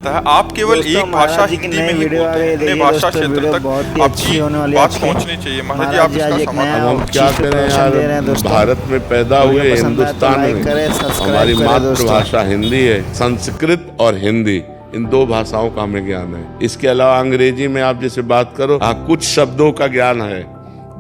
है। आप केवल एक भाषा हिंदी में ही बोलते हैं, अपने भाषा क्षेत्र तक आपकी बात पहुंचनी चाहिए। महाराज जी, आप इसका समाधान। हम क्या करें यार, भारत में पैदा हुए, हिंदुस्तान में हमारी मातृभाषा हिंदी है। संस्कृत और हिंदी, इन दो भाषाओं का हमें ज्ञान है। इसके अलावा अंग्रेजी में आप जैसे बात करो, कुछ शब्दों का ज्ञान है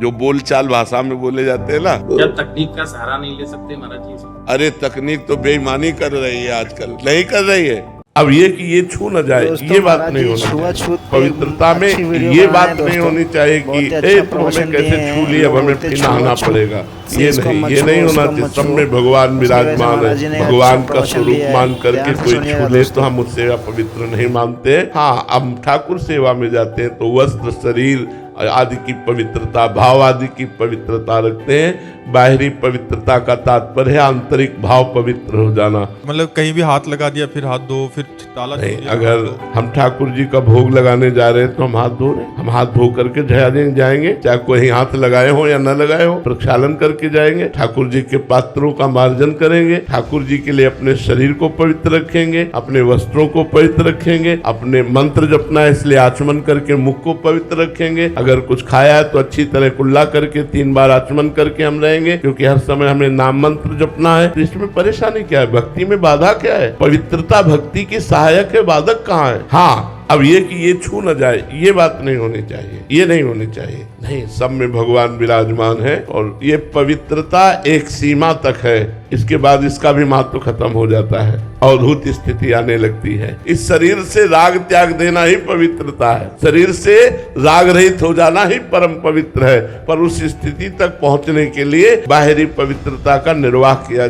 जो बोलचाल भाषा में बोले जाते हैं ना। क्या तकनीक का सहारा नहीं ले सकते महाराज जी? अरे तकनीक तो बेईमानी कर रही है आजकल, नहीं कर रही है। अब ये कि ये छू न जाए, ये बात नहीं होनी चाहिए। पवित्रता में ये बात नहीं होनी चाहिए कि तुमने कैसे छू लिया, अब हमें फिर नहाना पड़ेगा। ये नहीं होना चाहिए। सब में भगवान विराजमान है, भगवान का स्वरूप मान करके कोई छू ले तो हम उससे पवित्र नहीं मानते। हाँ, हम ठाकुर सेवा में जाते हैं तो वस्त्र, शरीर आदि की पवित्रता, भाव आदि की पवित्रता रखते हैं। बाहरी पवित्रता का तात्पर्य है आंतरिक भाव पवित्र हो जाना। मतलब कहीं भी हाथ लगा दिया फिर हाथ धो, फिर ताला नहीं। अगर हम ठाकुर जी का भोग लगाने जा रहे हैं तो हम हाथ धो रहे हैं, हम हाथ धो करके जाएंगे, चाहे कोई हाथ लगाए हो या न लगाए हो, प्रक्षालन करके जाएंगे। ठाकुर जी के पात्रों का मार्जन करेंगे, ठाकुर जी के लिए अपने शरीर को पवित्र रखेंगे, अपने वस्त्रों को पवित्र रखेंगे, अपने मंत्र जपना है इसलिए आचमन करके मुख को पवित्र रखेंगे। अगर कुछ खाया है तो अच्छी तरह कुल्ला करके 3 बार आचमन करके हम रहेंगे, क्योंकि हर समय हमें नाम मंत्र जपना है। तो इसमें परेशानी क्या है? भक्ति में बाधा क्या है? पवित्रता भक्ति की सहायक है, बाधक कहाँ है? हाँ, अब ये कि ये छू न जाए, ये बात नहीं होनी चाहिए, ये नहीं होनी चाहिए। नहीं, सब में भगवान विराजमान है और ये पवित्रता एक सीमा तक है, इसके बाद इसका भी महत्व खत्म हो जाता है, अवधूत स्थिति आने लगती है। इस शरीर से राग त्याग देना ही पवित्रता है, शरीर से राग रहित हो जाना ही परम पवित्र है। पर उस स्थिति तक पहुंचने के लिए बाहरी पवित्रता का निर्वाह किया